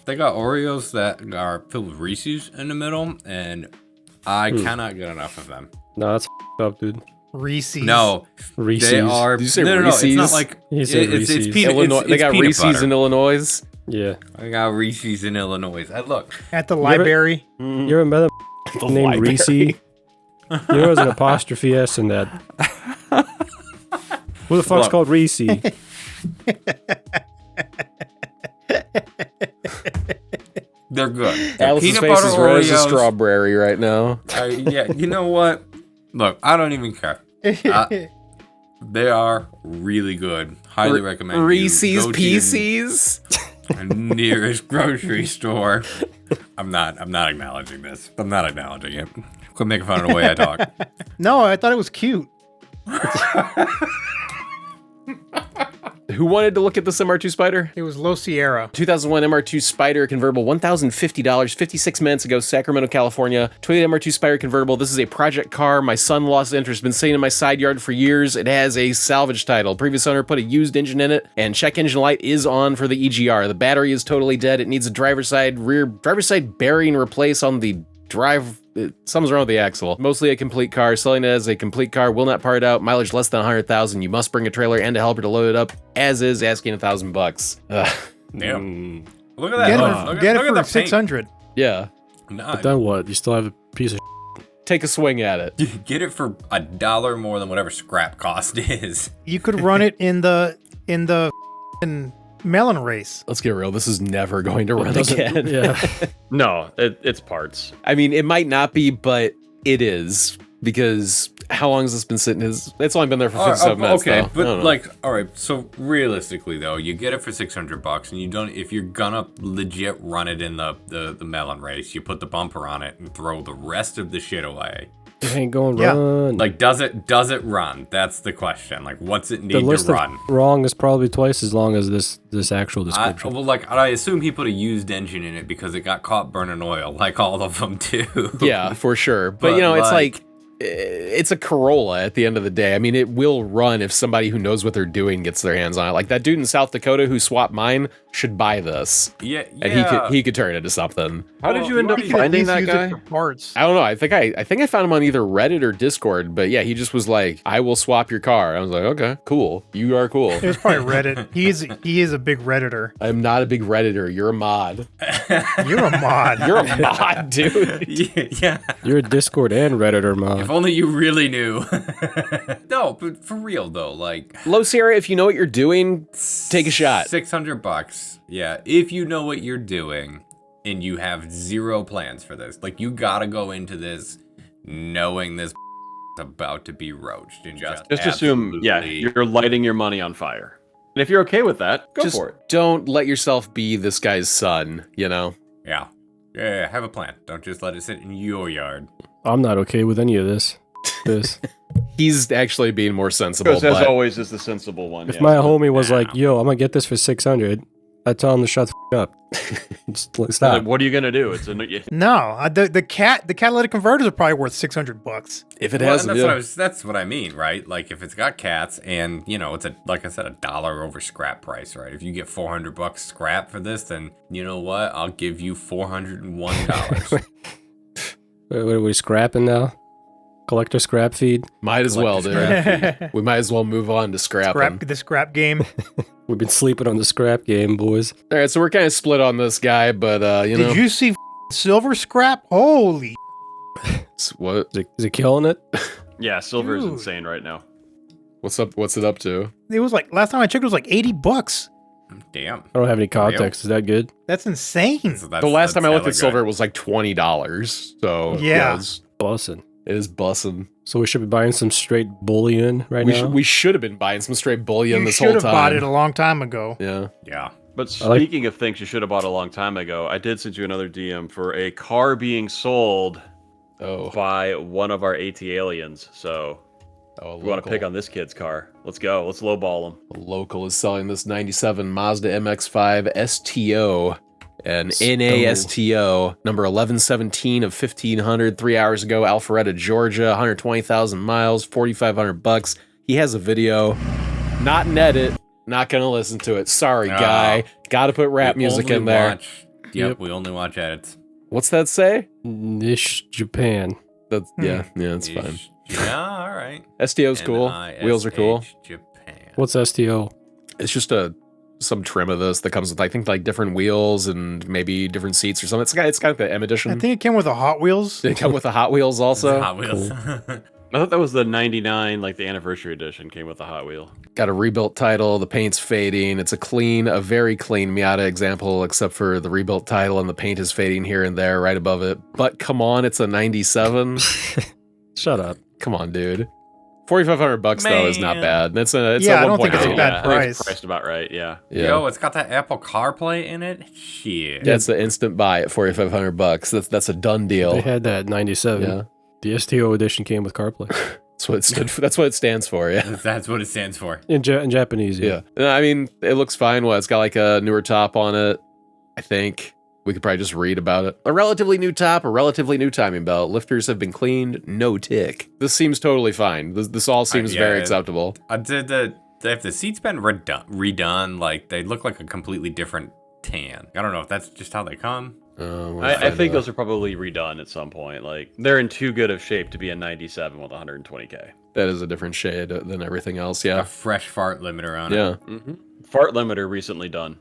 They got Oreos that are filled with Reese's in the middle, and I cannot get enough of them. No, that's up, dude. Reese's. No, Reese's. they are. Did you say no, Reese's? it's not like He said it's Reese's. peanut. Illinois. It's They got peanut Reese's butter. in Illinois. Yeah. I got Reese's in Illinois. Look. At the library. You ever met a named Reese? You know there's an apostrophe S in that. Who the fuck's called Reese? They're good. Alice's Peanut face butter is red as a Oreos. strawberry right now. Yeah, you know what? Look, I don't even care. They are really good. Highly recommend. Reese's Go to Pieces. your nearest grocery store. I'm not acknowledging this. I'm not acknowledging it. Quit making fun of the way I talk. No, I thought it was cute. Who wanted to look at this MR2 Spider? It was Low Sierra. 2001 MR2 Spider convertible, $1,050, 56 minutes ago, Sacramento, California. Toyota MR2 Spider convertible. This is a project car. My son lost interest. Been sitting in my side yard for years. It has a salvage title. Previous owner put a used engine in it, and check engine light is on for the EGR. The battery is totally dead. It needs a driver's side bearing replace on the drive. Something's wrong with the axle. Mostly a complete car. Selling it as a complete car. Will not part out. Mileage less than 100,000. You must bring a trailer and a helper to load it up. As is, asking $1,000. Damn. Look at that. Get it look for at the 600. Yeah. Nah, But then what? You still have a piece of Take a swing at it. get it for $1 more than whatever scrap cost is. You could run it in the f***ing melon race. Let's get real. This is never going to run doesn't- again. Yeah. No, it's parts. I mean, it might not be, but it is. Because how long has this been sitting? It's only been there for 57 minutes. Okay, though. I but don't know. like, all right. So realistically, though, you get it for $600, and you don't. If you're gonna legit run it in the melon race, you put the bumper on it and throw the rest of the shit away. It ain't going Yeah. run. Like, does it run? That's the question. Like, what's it the need to list run? of wrong is probably twice as long as this actual description. I assume he put a used engine in it because it got caught burning oil, like all of them do. yeah, for sure. But, But, you know, it's like- like, it's a Corolla at the end of the day. I mean, it will run if somebody who knows what they're doing gets their hands on it. Like that dude in South Dakota who swapped mine should buy this. Yeah, And he could turn it into something. How did you end up You could at finding least that use guy? it for parts. I don't know. I think I found him on either Reddit or Discord, but yeah, he just was like, "I will swap your car." I was like, "Okay, cool. You are cool." It was probably Reddit. He is a big Redditor. I'm not a big Redditor. You're a mod. You're a mod. You're a mod, dude. yeah. You're a Discord and Redditor, If man. only you really knew. No, but for real though, like Low Sierra, if you know what you're doing, take a shot. $600. Yeah, if you know what you're doing and you have zero plans for this, like you gotta go into this knowing this about to be roached and just assume, yeah, absolutely- you're lighting your money on fire. And if you're okay with that, go Just for it. don't let yourself be this guy's son, you know? yeah. Yeah, have a plan. Don't just let it sit in your yard. I'm not okay with any of this. He's actually being more sensible, Chris, as but always, is the sensible one. If yes. my homie was Nah. like, "Yo, I'm gonna get this for 600," I'd tell him to shut the up. Just like, stop. What are you gonna do? It's a No, the catalytic converters are probably worth $600. if it Well, has, and yeah. that's what I mean, right? Like if it's got cats and you know it's like I said, $1 over scrap price, right? If you get $400 scrap for this, then you know what? I'll give you $401. What are we scrapping now? Collector scrap feed? Might as well, dude. Scrap We might as well move on to scrapping. the scrap game. We've been sleeping on the scrap game, boys. All right, so we're kind of split on this guy, but you know, Did you see silver scrap? Holy. what? Is it killing it? yeah, silver is Dude. insane right now. What's up? What's it up to? It was like, last time I checked, it was like $80. Damn. I don't have any context. Is that good? That's insane. So that's- The last that's time I looked hella at silver, good. it was like $20. So Yeah. it's, Bussin'. it is bussin'. So we should be buying some straight bullion right now. We should have been buying some straight bullion You this should whole have time. bought it a long time ago. Yeah. Yeah. But I like- speaking of things you should have bought a long time ago, I did send you another DM for a car being sold Oh. by one of our AT aliens. So Oh, we want to pick on this kid's car. Let's go. Let's lowball him. Local is selling this 97 Mazda MX-5 STO, an NASTO, number 1117 of 1500, 3 hours ago, Alpharetta, Georgia, 120,000 miles, $4,500. He has a video, not an edit, not gonna listen to it. Sorry, No. guy. Gotta put rap We music only in there. watch Yep, we only watch edits. What's that say? Nish Japan. That's that's fine. Ish. Yeah, all right. STO's cool. Wheels are cool. Japan. What's STO? It's just some trim of this that comes with, I think, like different wheels and maybe different seats or something. It's kind of the M edition. I think it came with a Hot Wheels. They come with the Hot Wheels also. Hot Wheels. I thought that was the 99, like the anniversary edition came with the Hot Wheel. Got a rebuilt title. The paint's fading. It's a very clean Miata example, except for the rebuilt title and the paint is fading here and there right above it. But come on, it's a 97. Shut up. Come on, dude. $4,500 though is not Man. bad. It's a Yeah, I don't think it's a 1.8. bad I think price. it's priced about right, yeah. Yeah. Yo, it's got that Apple CarPlay in it. Shit. That's the instant buy at $4,500. That's a done deal. They had that 97. Yeah. The STO edition came with CarPlay. That's what it stood for. That's what it stands for. Yeah. That's what it stands for. In Japanese, Yeah. I mean, it looks fine. Well, it's got like a newer top on it. I think we could probably just read about it. A relatively new top, a relatively new timing belt. Lifters have been cleaned. No tick. This seems totally fine. This all seems yeah, very acceptable. If the seats been redone, like they look like a completely different tan. I don't know if that's just how they come. I think those are probably redone at some point. Like, they're in too good of shape to be a 97 with 120K. That is a different shade than everything else. A Yeah. fresh fart limiter on it. Yeah. Fart limiter recently done.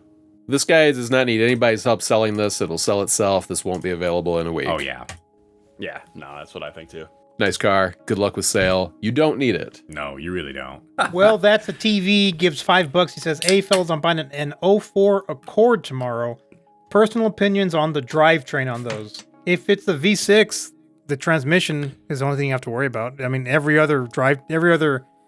This guy does not need anybody's help selling this. It'll sell itself. This won't be available in a week. Oh yeah. Yeah, no, that's what I think too. Nice car. Good luck with sale. You don't need it. No, you really don't. Well, that's a TV. Gives $5. He says, "Hey, fellas, I'm buying an 04 Accord tomorrow. Personal opinions on the drivetrain on those. If it's the V6, the transmission is the only thing you have to worry about. I mean, every other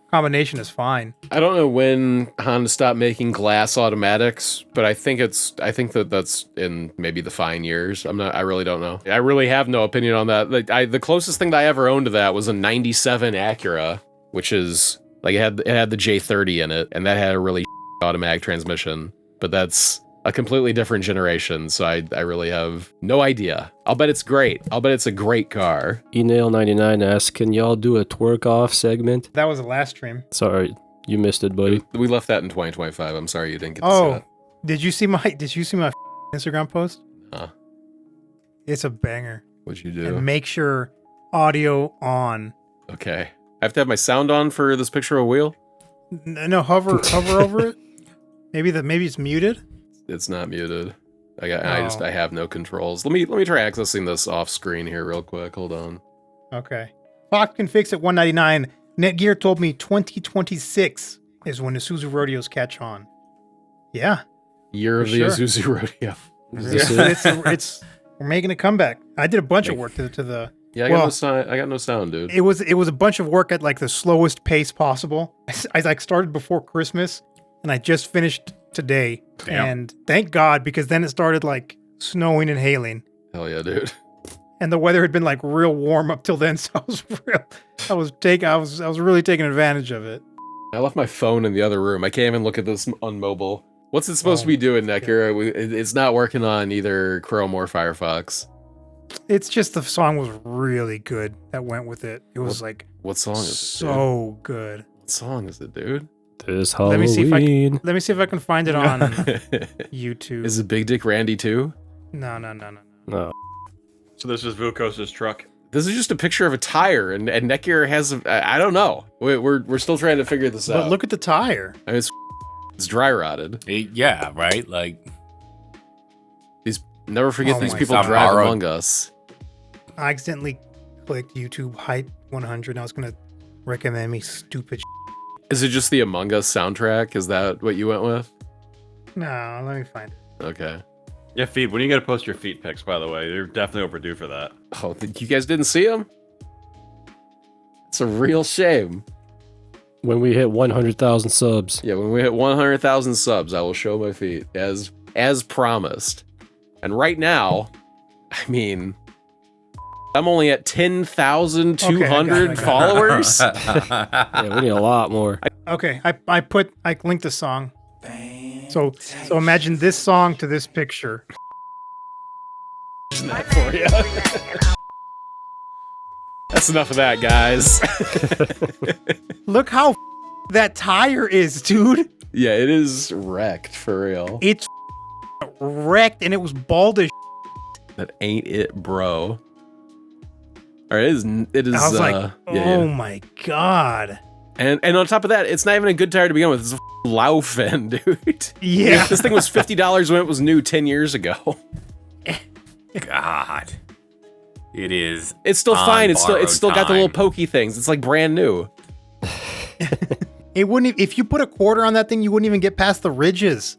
combination is fine. I don't know when Honda stopped making glass automatics, but I think that's in maybe the fine years. I really don't know. I really have no opinion on that. Like the closest thing that I ever owned to that was a 97 Acura, which is like it had the J30 in it, and that had a really automatic transmission, but that's a completely different generation, so I really have no idea. I'll bet it's great. I'll bet it's a great car. Enail99 asks, can y'all do a twerk off segment? That was the last stream. Sorry, you missed it, buddy. We left that in 2025. I'm sorry you didn't get to see Oh, that. did you see my Instagram post? Huh. It's a banger. What'd you do? And make sure audio on. Okay. I have to have my sound on for this picture of a wheel? No, hover over it. Maybe it's muted. It's not muted. I Oh. have no controls. Let me try accessing this off screen here real quick. Hold on. Okay. Fox can fix it 199. Netgear told me 2026 is when Isuzu rodeos catch on. Yeah. Year of For the sure. Isuzu Rodeo. Is this it? it's we're making a comeback. I did a bunch of work to the Yeah, I got no sound, dude. it was a bunch of work at like the slowest pace possible. I like started before Christmas and I just finished today. Damn. And thank God, because then it started like snowing and hailing. Hell yeah, dude. And the weather had been like real warm up till then, so I was really taking advantage of it. I left my phone in the other room. I can't even look at this on mobile. What's it supposed to be doing, Necker? It's not working on either Chrome or Firefox. It's just the song was really good that went with it. It was like What song is it? so good. What song is it, dude? This Let me see if I Halloween. Let me see if I can find it on YouTube. Is it Big Dick Randy too? No. No. So this is Vukos's truck. This is just a picture of a tire, and Netgear has. I don't know. We're still trying to figure this out. But look at the tire. I mean, it's dry rotted. Yeah, right? Like, Never forget Oh these my people God. drive Borrowed. among us. I accidentally clicked YouTube height 100. I was gonna recommend me stupid. Is it just the Among Us soundtrack? Is that what you went with? No, let me find it. Okay. Yeah, Feed, when are you going to post your feet pics, by the way? You're definitely overdue for that. Oh, you guys didn't see him? It's a real shame. When we hit 100,000 subs. Yeah, when we hit 100,000 subs, I will show my feet as promised. And right now, I mean, I'm only at 10,200 Okay, I got it. followers. Yeah, we need a lot more. Okay, I linked the song. So imagine this song to this picture. For you. That's enough of that, guys. Look how that tire is, dude. Yeah, it is wrecked for real. It's wrecked and it was bald as That ain't it, bro. Or it is. It is. I was like, yeah. my god. And on top of that, it's not even a good tire to begin with. It's a Laufen, dude. Yeah. This thing was $50 when it was new 10 years ago. God. It is. It's still fine. It's borrowed still got the little time. pokey things. It's like brand new. It wouldn't. If you put a quarter on that thing, you wouldn't even get past the ridges.